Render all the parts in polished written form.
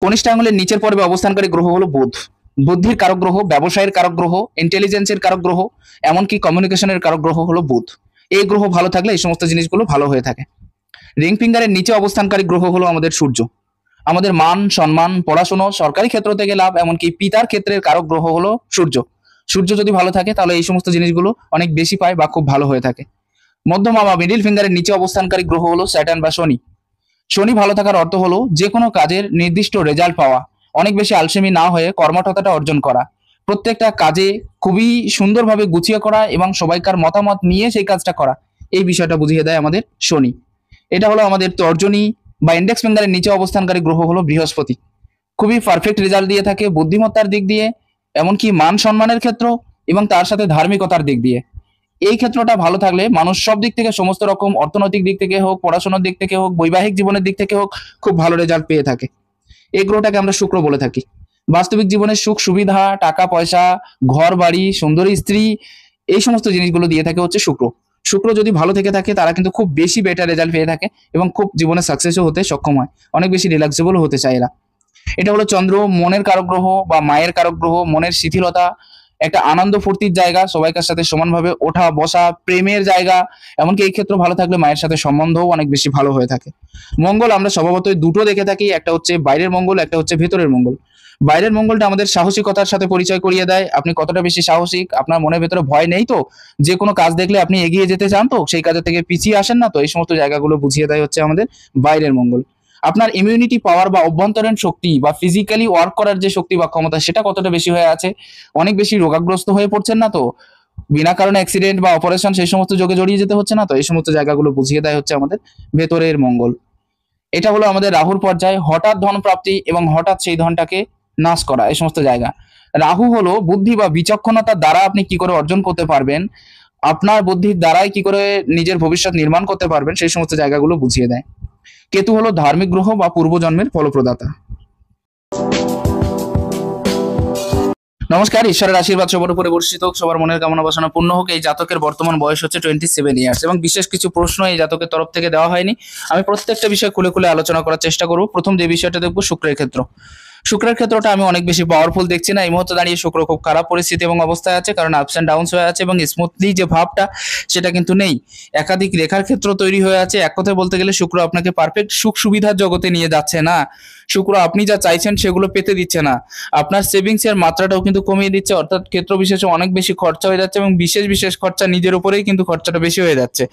কনিষ্ঠ আঙুলের নিচের পর্বে অবস্থানকারী গ্রহ হলো বুধ। বুদ্ধির কারক গ্রহ, ব্যবসায়ের কারক গ্রহ, ইন্টেলিজেন্সের কারক গ্রহ, এমনকি কমিউনিকেশনের কারক গ্রহ হলো বুধ। এই গ্রহ ভালো থাকলে এই সমস্ত জিনিসগুলো ভালো হয়ে থাকে। রিং ফিঙ্গারের নিচে অবস্থানকারী গ্রহ হলো আমাদের সূর্য। আমাদের মান সম্মান, পড়াশুনো, সরকারি ক্ষেত্র থেকে লাভ, এমনকি পিতার ক্ষেত্রের কারক গ্রহ হলো সূর্য। সূর্য যদি ভালো থাকে তাহলে এই সমস্ত জিনিসগুলো অনেক বেশি পায় বা খুব ভালো হয়ে থাকে। মধ্যমা বা মিডিল ফিঙ্গারের নিচে অবস্থানকারী গ্রহ হলো স্যাটার্ন বা শনি। শনি ভালো থাকার অর্থ হলো যে কোনো কাজের নির্দিষ্ট রেজাল্ট পাওয়া, অনেক বেশি আলসেমি না হয়ে কর্মঠতাটা অর্জন করা, প্রত্যেকটা কাজে খুবই সুন্দরভাবে গুছিয়ে করা এবং সবাইকার মতামত নিয়ে সেই কাজটা করা, এই বিষয়টা বুঝিয়ে দেয় আমাদের শনি। এটা হলো আমাদের তর্জনী বা ইন্ডেক্স ফিঙ্গারের নিচে অবস্থানকারী গ্রহ হলো বৃহস্পতি। খুবই পারফেক্ট রেজাল্ট দিয়ে থাকে বুদ্ধিমত্তার দিক দিয়ে, এমনকি মান সম্মানের ক্ষেত্র এবং তার সাথে ধার্মিকতার দিক দিয়ে। এই ক্ষেত্রটা ভালো থাকলে মানুষ সব দিক থেকে, সমস্ত রকম অর্থনৈতিক দিক থেকে হোক, পড়াশোনার দিক থেকে হোক, বৈবাহিক জীবনের দিক থেকে হোক, খুব ভালো রেজাল্ট পেয়ে থাকে। এই গ্রহটাকে আমরা শুক্র বলে থাকি। বাস্তবিক জীবনের সুখ সুবিধা, টাকা পয়সা, ঘর বাড়ি, সুন্দরী স্ত্রী, এই সমস্ত জিনিসগুলো দিয়ে থাকে হচ্ছে শুক্র। শুক্র যদি ভালো থেকে থাকে তারা কিন্তু খুব বেশি বেটার রেজাল্ট পেয়ে থাকে এবং খুব জীবনে সাকসেসও হতে সক্ষম হয়, অনেক বেশি রিল্যাক্সেবল হতে চায় এরা। এটা হলো চন্দ্র, মনের কারক গ্রহ বা মায়ের কারক গ্রহ, মনের শিথিলতা, একটা আনন্দ ফুর্তির জায়গা, সবাইকার সাথে সমানভাবে ওঠা বসা, প্রেমের জায়গা, এমনকি এই ক্ষেত্র ভালো থাকলে মায়ের সাথে সম্বন্ধও অনেক বেশি ভালো হয়ে থাকে। মঙ্গল আমরা স্বভাবতই দুটো দেখে থাকি, একটা হচ্ছে বাইরের মঙ্গল, একটা হচ্ছে ভেতরের মঙ্গল। বাইরের মঙ্গলটা আমাদের সাহসিকতার সাথে পরিচয় করিয়ে দেয়, আপনি কতটা বেশি সাহসিক, আপনার মনের ভেতরে ভয় নেই তো, যে কোনো কাজ দেখলে আপনি এগিয়ে যেতে চান তো, সেই কাজের থেকে পিছিয়ে আসেন না তো, এই সমস্ত জায়গাগুলো বুঝিয়ে দেয় হচ্ছে আমাদের বাইরের মঙ্গল। আপনার ইমিউনিটি পাওয়ার বা অভ্যন্তরীণ শক্তি বা ফিজিক্যালি ওয়ার্ক করার যে শক্তি বা ক্ষমতা, সেটা কতটা বেশি হয়ে আছে, অনেক বেশি রোগাগ্রস্ত হয়ে পড়ছেন না তো, বিনা কারণে অ্যাক্সিডেন্ট বা অপারেশন সেই সমস্ত যোগে জড়িয়ে যেতে হচ্ছে না তো, এই সমস্ত জায়গাগুলো বুঝিয়ে দেয় হচ্ছে আমাদের ভেতরের মঙ্গল। এটা হলো আমাদের রাহুর পর্যায়ে, হঠাৎ ধন প্রাপ্তি এবং হঠাৎ সেই ধনটাকে নাশ করা, এই সমস্ত জায়গা। রাহু হলো বুদ্ধি বা বিচক্ষণতার দ্বারা আপনি কি করে অর্জন করতে পারবেন, আপনার বুদ্ধির দ্বারাই কি করে নিজের ভবিষ্যৎ নির্মাণ করতে পারবেন, সেই সমস্ত জায়গাগুলো বুঝিয়ে দেয়। কেতু হলো ধার্মিক গ্রহ বা পূর্বজন্মের ফলপ্রদাতা। নমস্কার, ঈশ্বরের আশীর্বাদ সবার উপরে বর্ষিত হোক, সবার মনের কামনা বাসনা পূর্ণ হোক। এই জাতকের বর্তমান বয়স হচ্ছে 27 ইয়ার্স এবং বিশেষ কিছু প্রশ্ন এই জাতকের তরফ থেকে দেওয়া হয়নি। আমি প্রত্যেকটা বিষয় খুলে খুলে আলোচনা করার চেষ্টা করব। প্রথম যে বিষয়টা দেখবো শুক্রের ক্ষেত্র। শুক্রের ক্ষেত্রটা আমি অনেক বেশি পাওয়ারফুল দেখছি না এই মুহূর্তে দাঁড়িয়ে। শুক্র খুব খারাপ পরিস্থিতি এবং অবস্থায় আছে, কারণ আপস অ্যান্ড ডাউনস হয়ে আছে এবং স্মুথলি যে ভাবটা সেটা কিন্তু নেই। একাধিক রেখার ক্ষেত্র তৈরি হয়ে আছে। এক কথায় বলতে গেলে শুক্র আপনাকে পারফেক্ট সুখ সুবিধার জগতে নিয়ে যাচ্ছে না। শুক্র আপনি যা চাইছেন সেগুলো পেতে দিচ্ছে না। আপনার সেভিংস এর মাত্রাটাও কিন্তু কমিয়ে দিচ্ছে, অর্থাৎ ক্ষেত্র বিশেষে অনেক বেশি খরচা হয়ে যাচ্ছে এবং বিশেষ বিশেষ খরচা নিজের উপরেই কিন্তু খরচাটা বেশি হয়ে যাচ্ছে।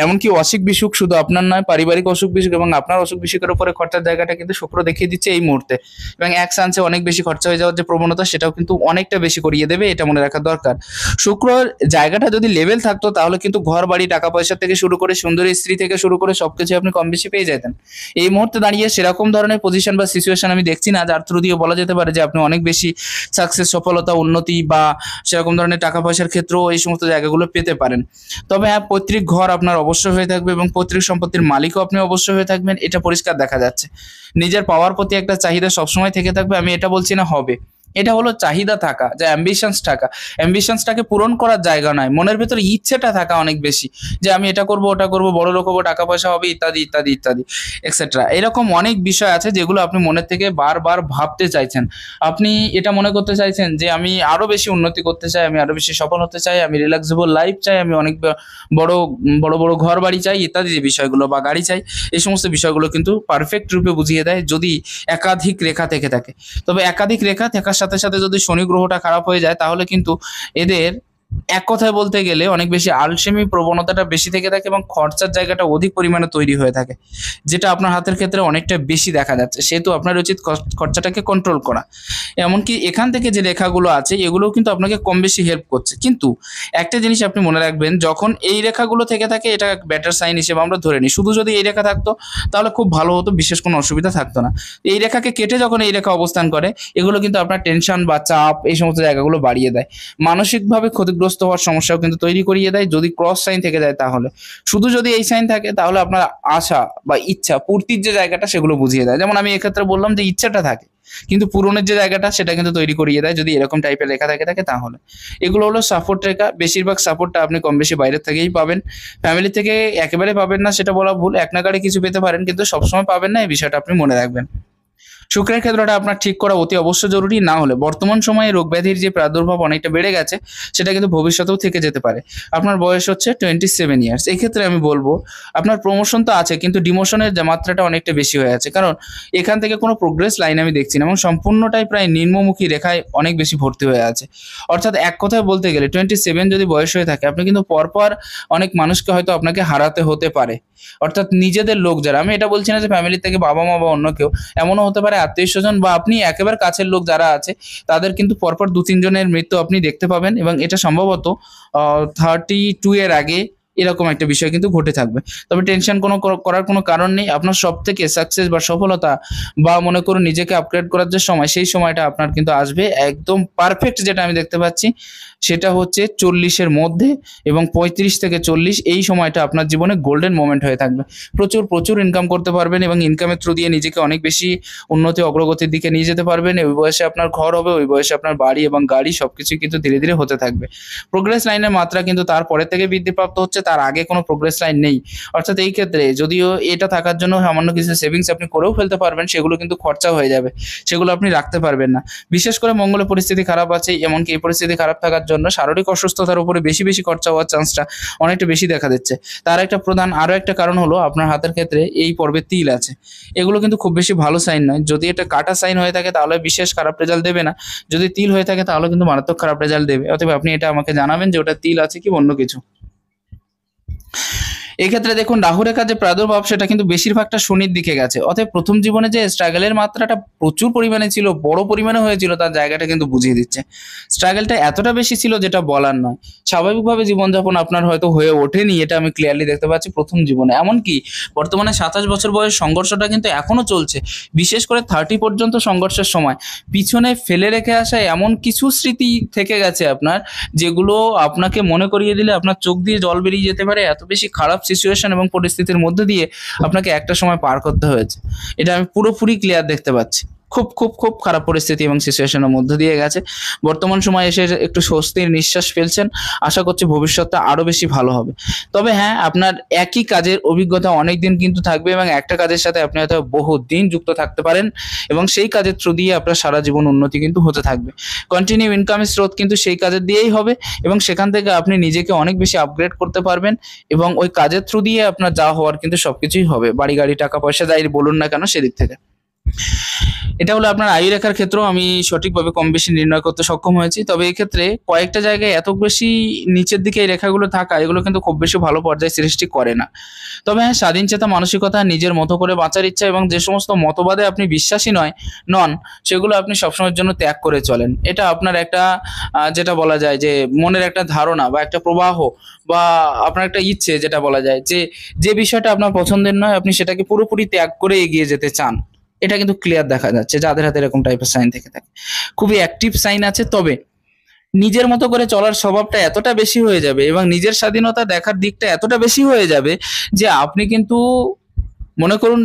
এমনকি অসুখ বিসুখ শুধু আপনার নয়, পারিবারিক অসুখ বিসুখ এবং আপনার অসুখ বিসুখের উপরে খরচার জায়গাটা কিন্তু শুক্র দেখিয়ে দিচ্ছে এই মুহূর্তে। এবং এক চান্সে অনেক বেশি খরচা হয়ে যাওয়ার যে প্রবণতা, সেটাও কিন্তু অনেকটা বেশি করিয়ে দেবে, এটা মনে রাখা দরকার। শুক্রর জায়গাটা যদি লেভেল থাকতো তাহলে কিন্তু ঘর বাড়ি, টাকা পয়সা থেকে শুরু করে সুন্দরী স্ত্রী থেকে শুরু করে সবকিছু আপনি কম বেশি পেয়ে যেতেন। এই মুহূর্তে দাঁড়িয়ে সেরকম ধরনের পজিশন বা সিচুয়েশন আমি দেখছি না যার থ্রু দিয়ে বলা যেতে পারে যে আপনি অনেক বেশি সাকসেস, সফলতা, উন্নতি বা সেরকম ধরনের টাকা পয়সার ক্ষেত্রেও এই সমস্ত জায়গাগুলো পেতে পারেন। তবে হ্যাঁ, পৈতৃক ঘর আপনার অবশ্যই হয়ে থাকবে এবং পৈতৃক সম্পত্তির মালিকও আপনি অবশ্যই হয়ে থাকবেন, এটা পরিষ্কার দেখা যাচ্ছে। নিজের পাওয়ার প্রতি একটা চাহিদা সবসময় থেকে থাকবে, আমি এটা বলছি না হবে, এটা হলো চাহিদা থাকা, যে অ্যাম্বিশনস থাকা। অ্যাম্বিশনসটাকে পূরণ করার জায়গা নয়, মনের ভেতরে ইচ্ছেটা থাকা অনেক বেশি, যে আমি এটা করব, ওটা করব, বড় লোক হবো, টাকা পয়সা হবে, ইত্যাদি ইত্যাদি ইত্যাদি এক্সেট্রা। এরকম অনেক বিষয় আছে যেগুলো আপনি মনের থেকে বারবার ভাবতে চাইছেন। আপনি এটা মনে করতে চাইছেন যে আমি আরো বেশি উন্নতি করতে চাই, আমি আরো বেশি সফল হতে চাই, আমি রিল্যাক্সেবল লাইফ চাই, আমি অনেক বড় বড় বড় ঘর বাড়ি চাই, ইত্যাদি যে বিষয়গুলো বা গাড়ি চাই, এই সমস্ত বিষয়গুলো কিন্তু পারফেক্ট রূপে বুঝিয়ে দেয় যদি একাধিক রেখা থেকে থাকে। তবে একাধিক রেখা থাকার সাথে সাথে যদি শনি গ্রহটা খারাপ হয়ে যায় তাহলে কিন্তু এদের এক কথায় বলতে গেলে অনেক বেশি আলসেমি প্রবণতাটা বেশি থেকে থাকে এবং খরচার জায়গাটা অধিক পরিমাণে তৈরি হয়ে থাকে, যেটা আপনার হাতের ক্ষেত্রে অনেকটা বেশি দেখা যাচ্ছে। সেহেতু আপনার উচিত খরচাটাকে কন্ট্রোল করা। এমনকি এখান থেকে যে রেখাগুলো আছে এগুলোও কিন্তু আপনাকে কম বেশি হেল্প করছে। কিন্তু একটা জিনিস আপনি মনে রাখবেন, যখন এই রেখাগুলো থেকে থাকে এটা বেটার সাইন হিসেবে আমরা ধরে নিই। শুধু যদি এই রেখা থাকতো তাহলে খুব ভালো হতো, বিশেষ কোনো অসুবিধা থাকতো না। এই রেখাকে কেটে যখন এই রেখা অবস্থান করে, এগুলো কিন্তু আপনার টেনশন বা চাপ এই সমস্ত জায়গাগুলো বাড়িয়ে দেয়, মানসিকভাবে ক্ষতিগ্রস্ত হওয়ার সমস্যাও কিন্তু তৈরি করিয়ে দেয় যদি ক্রস সাইন থেকে যায়। তাহলে শুধু যদি এই সাইন থাকে তাহলে আপনার আশা বা ইচ্ছা পূর্তির যে জায়গাটা সেগুলো বুঝিয়ে দেয়। যেমন আমি এক্ষেত্রে বললাম যে ইচ্ছাটা থাকে কিন্তু পূরণের যে জায়গাটা সেটা কিন্তু তৈরি করিয়ে দেয় যদি এরকম টাইপের লেখা থাকে তাহলে। এগুলো হলো সাপোর্ট রেখা। বেশিরভাগ সাপোর্টটা আপনি কম বেশি বাইরের থেকেই পাবেন, ফ্যামিলি থেকে একেবারে পাবেন না সেটা বলা ভুল, এক নাগাড়ে কিছু পেতে পারেন কিন্তু সবসময় পাবেন না, এই বিষয়টা আপনি মনে রাখবেন। শুক্রের ক্ষেত্রটা আপনার ঠিক করা অতি অবশ্য জরুরি, না হলে বর্তমান সময়ে রোগ ব্যাধির যে প্রাদুর্ভাব অনেকটা বেড়ে গেছে, সেটা কিন্তু ভবিষ্যতেও থেকে যেতে পারে। আপনার বয়স হচ্ছে 27 ইয়ার্স। এই ক্ষেত্রে আমি বলবো আপনার প্রমোশন তো আছে, কিন্তু ডিমোশনের যে মাত্রাটা অনেকটা বেশি হয়ে আছে, কারণ এখান থেকে কোনো প্রোগ্রেস লাইন আমি দেখছি না এবং সম্পূর্ণটাই প্রায় নিম্নমুখী রেখায় অনেক বেশি ভর্তি হয়ে আছে। অর্থাৎ এক কথায় বলতে গেলে 27 যদি বয়স হয়ে থাকে, আপনি কিন্তু পরপর অনেক মানুষকে হয়তো আপনাকে হারাতে হতে পারে। অর্থাৎ নিজেদের লোক যারা, আমি এটা বলছি না যে ফ্যামিলি থেকে বাবা মা বা অন্য কেউ, এমনও হতে পারে আত্মীয় স্বজন বা আপনি একেবারে কাছের লোক যারা আছে, তাদের কিন্তু পরপর 2-3 জনের মৃত্যু আপনি দেখতে পাবেন এবং এটা সম্ভবত 32 এর আগে এরকম একটা বিষয় কিন্তু ঘটে থাকবে। তবে টেনশন করার কোনো কারণ নেই। আপনার সব থেকে সাকসেস বা সফলতা বা মনে করুন নিজেকে আপগ্রেড করার যে সময়, সেই সময়টা আপনার কিন্তু আসবে একদম পারফেক্ট। যেটা আমি দেখতে পাচ্ছি সেটা হচ্ছে 40-এর মধ্যে এবং 35 থেকে 40 এই সময়টা আপনার জীবনে গোল্ডেন মোমেন্ট হয়ে থাকবে। প্রচুর প্রচুর ইনকাম করতে পারবেন এবং ইনকামের থ্রু দিয়ে নিজেকে অনেক বেশি উন্নতি অগ্রগতির দিকে নিয়ে যেতে পারবেন। ওই বয়সে আপনার ঘর হবে, ওই বয়সে আপনার বাড়ি এবং গাড়ি সবকিছু কিন্তু ধীরে ধীরে হতে থাকবে। প্রোগ্রেস লাইনের মাত্রা কিন্তু তারপরে থেকে বৃদ্ধিপ্রাপ্ত হচ্ছে, তার আগে কোনো প্রোগ্রেস লাইন নেই। অর্থাৎ এই ক্ষেত্রে যদিও এটা থাকার জন্য সামান্য কিছু সেভিংস আপনি করেও ফেলতে পারবেন, সেগুলো কিন্তু খরচা হয়ে যাবে, সেগুলো আপনি রাখতে পারবেন না। বিশেষ করে মঙ্গলের পরিস্থিতি খারাপ আছে, এমনকি এই পরিস্থিতি খারাপ থাকার জন্য শারীরিক অসুস্থতার উপরে বেশি বেশি খরচা হওয়ার চান্সটা অনেকটা বেশি দেখা দিচ্ছে। তার একটা প্রধান আরও একটা কারণ হলো আপনার হাতের ক্ষেত্রে এই পর্বে তিল আছে। এগুলো কিন্তু খুব বেশি ভালো সাইন নয়। যদি এটা কাটা সাইন হয়ে থাকে তাহলে বিশেষ খারাপ রেজাল্ট দেবে না, যদি তিল হয়ে থাকে তাহলে কিন্তু মারাত্মক খারাপ রেজাল্ট দেবে। অতএব আপনি এটা আমাকে জানাবেন যে ওটা তিল আছে কি অন্য কিছু। এক্ষেত্রে দেখুন রাহুরেখার যে প্রাদুর্ভাব সেটা কিন্তু বেশিরভাগটা শনির দিকে গেছে। অতএব প্রথম জীবনে যে স্ট্রাগলের মাত্রাটা প্রচুর পরিমাণে ছিল, বড় পরিমাণে হয়েছিল, তার জায়গাটা কিন্তু বুঝিয়ে দিচ্ছে। স্ট্রাগলটা এতটা বেশি ছিল যেটা বলার নয়। স্বাভাবিকভাবে জীবনযাপন আপনার হয়তো হয়ে ওঠেনি, এটা আমি ক্লিয়ারলি দেখতে পাচ্ছি প্রথম জীবনে। এমনকি বর্তমানে 27 বছর বয়স, সংঘর্ষটা কিন্তু এখনো চলছে। বিশেষ করে 30 পর্যন্ত সংঘর্ষের সময় পিছনে ফেলে রেখে আসা এমন কিছু স্মৃতি থেকে গেছে আপনার, যেগুলো আপনাকে মনে করিয়ে দিলে আপনার চোখ দিয়ে জল বেরিয়ে যেতে পারে। এত বেশি খারাপ সিচুয়েশন এবং পরিস্থিতির মধ্যে দিয়ে আপনাকে একটা সময় পার করতে হয়েছে, এটা আমি পুরোপুরি ক্লিয়ার দেখতে পাচ্ছি। খুব খুব খুব খারাপ পরিস্থিতি এবং সিচুয়েশনের মধ্যে দিয়ে গেছে। বর্তমান সময়ে এসে একটু স্বস্তির নিঃশ্বাস ফেলছেন। আশা করছি ভবিষ্যৎটা আরো বেশি ভালো হবে। তবে হ্যাঁ, আপনার একই কাজের অভিজ্ঞতা অনেক দিন কিন্তু থাকবে এবং একটা কাজের সাথে আপনি হয়তো বহু দিন যুক্ত থাকতে পারেন এবং সেই কাজের থ্রু দিয়ে আপনার সারা জীবন উন্নতি কিন্তু হতে থাকবে। কন্টিনিউ ইনকামের স্রোত কিন্তু সেই কাজের দিয়েই হবে এবং সেখান থেকে আপনি নিজেকে অনেক বেশি আপগ্রেড করতে পারবেন এবং ওই কাজের থ্রু দিয়ে আপনার যা হওয়ার কিন্তু সবকিছুই হবে। বাড়ি গাড়ি টাকা পয়সা যাই বলুন না কেন সেদিক থেকে। এটা হলো আপনার আয়ু রেখার ক্ষেত্রেও আমি সঠিকভাবে কম বেশি নির্ণয় করতে সক্ষম হয়েছি। তবে এই ক্ষেত্রে কয়েকটা জায়গায় এত বেশি নিচের দিকে এই রেখাগুলো থাকা, এগুলো কিন্তু খুব বেশি ভালো পর্যায় সৃষ্টি করে না। তবে হ্যাঁ, স্বাধীন চেতা মানসিকতা, নিজের মতো করে বাঁচার ইচ্ছা এবং যে সমস্ত মতবাদে আপনি বিশ্বাসী নন, সেগুলো আপনি সবসময়ের জন্য ত্যাগ করে চলেন। এটা আপনার একটা যেটা বলা যায় যে মনের একটা ধারণা বা একটা প্রবাহ বা আপনার একটা ইচ্ছে, যেটা বলা যায় যে বিষয়টা আপনার পছন্দের নয়, আপনি সেটাকে পুরোপুরি ত্যাগ করে এগিয়ে যেতে চান। এটা কিন্তু ক্লিয়ার দেখা যাচ্ছে যাদের হাতে এরকম টাইপের সাইন থেকে থাকে। খুবই অ্যাক্টিভ সাইন আছে। তবে নিজের মতো করে চলার স্বভাবটা এতটা বেশি হয়ে যাবে এবং নিজের স্বাধীনতা দেখার দিকটা এতটা বেশি হয়ে যাবে যে আপনি কিন্তু মনে করুন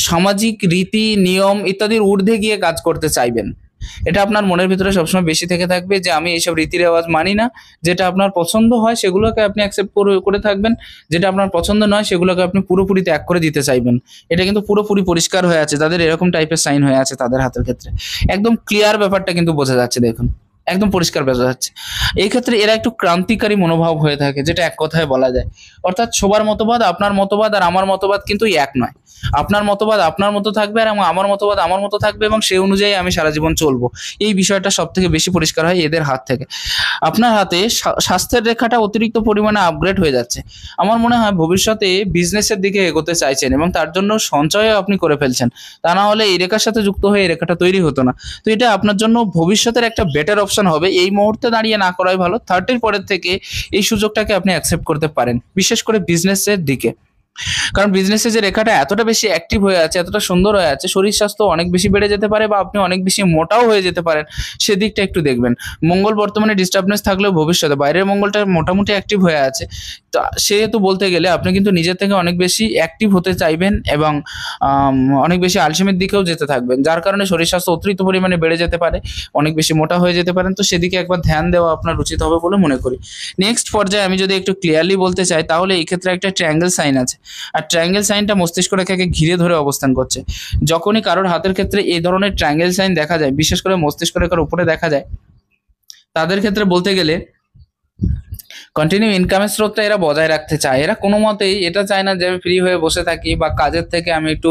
সামাজিক রীতি নিয়ম ইত্যাদির ঊর্ধ্বে গিয়ে কাজ করতে চাইবেন। এটা আপনার মনের ভিতরে সবসময় বেশি থেকে থাকবে যে আমি এইসব রীতি রেওয়াজ মানি না। যেটা আপনার পছন্দ হয় সেগুলোকে আপনি অ্যাকসেপ্ট করে থাকবেন, যেটা আপনার পছন্দ নয় সেগুলোকে আপনি পুরোপুরি ত্যাগ করে দিতে চাইবেন। এটা কিন্তু পুরোপুরি পরিষ্কার হয়ে আছে যাদের এরকম টাইপের সাইন হয়ে আছে তাদের হাতের ক্ষেত্রে। একদম ক্লিয়ার ব্যাপারটা কিন্তু বোঝা যাচ্ছে, দেখুন একদম পরিষ্কার বোঝা যাচ্ছে। এই ক্ষেত্রে এরা একটু ক্রান্তিকারী মনোভাব হয়ে থাকে, যেটা এক কথায় বলা যায়। অর্থাৎ সবার মতবাদ, আপনার মতবাদ আর আমার মতবাদ কিন্তু এক নয়। আপনার মতবাদ আপনার মতো থাকবে আর আমার মতবাদ আমার মতো থাকবে এবং সেই অনুযায়ী আমি সারা জীবন চলবো। এই বিষয়টা সব থেকে বেশি পরিষ্কার হয় এদের হাত থেকে। আপনার হাতে স্বাস্থ্যের রেখাটা অতিরিক্ত পরিমাণে আপগ্রেড হয়ে যাচ্ছে। আমার মনে হয় ভবিষ্যতে বিজনেসের দিকে এগোতে চাইছেন এবং তার জন্য সঞ্চয়ও আপনি করে ফেলছেন। তা না হলে এই রেখার সাথে যুক্ত হয়ে এই রেখাটা তৈরি হতো না। তো এটা আপনার জন্য ভবিষ্যতের একটা বেটার অপশন হবে। এই মুহূর্তে দাঁড়িয়ে না করাই ভালো। 30 পরের থেকে এই সুযোগটাকে আপনি অ্যাকসেপ্ট করতে পারেন, বিশেষ করে বিজনেসের দিকে। কারণ বিজনেসে যে রেখাটা এতটা বেশি অ্যাক্টিভ হয়ে আছে, এতটা সুন্দর হয়ে আছে, শরীর স্বাস্থ্য অনেক বেশি বেড়ে যেতে পারে বা আপনি অনেক বেশি মোটাও হয়ে যেতে পারেন। সেদিকটা একটু দেখবেন। মঙ্গল বর্তমানে ডিস্টার্বনেস থাকলেও ভবিষ্যতে বাইরের মঙ্গলটা মোটামুটি অ্যাক্টিভ হয়ে আছে। তো সেহেতু বলতে গেলে আপনি কিন্তু নিজের থেকে অনেক বেশি অ্যাক্টিভ হতে চাইবেন এবং অনেক বেশি আলসেমির দিকেও যেতে থাকবেন, যার কারণে শরীর স্বাস্থ্য অতিরিক্ত পরিমাণে বেড়ে যেতে পারে, অনেক বেশি মোটা হয়ে যেতে পারেন। তো সেদিকে একবার ধ্যান দেওয়া আপনার উচিত হবে বলে মনে করি। নেক্সট পর্যায়ে আমি যদি একটু ক্লিয়ারলি বলতে চাই, তাহলে এই ক্ষেত্রে একটা ট্রায়াঙ্গেল সাইন আছে। আর ট্রায়াঙ্গেল সাইনটা মস্তিষ্ক রেখাকে ঘিরে ধরে অবস্থান করছে। যখনই কারোর হাতের ক্ষেত্রে এই ধরনের ট্রায়াঙ্গেল সাইন দেখা যায়, বিশেষ করে মস্তিষ্ক রেখার উপরে দেখা যায়, তাদের ক্ষেত্রে বলতে গেলে কন্টিনিউ ইনকামের স্রোতটা এরা বজায় রাখতে চায়। এরা কোনো মতেই এটা চায় না যে আমি ফ্রি হয়ে বসে থাকি বা কাজের থেকে আমি একটু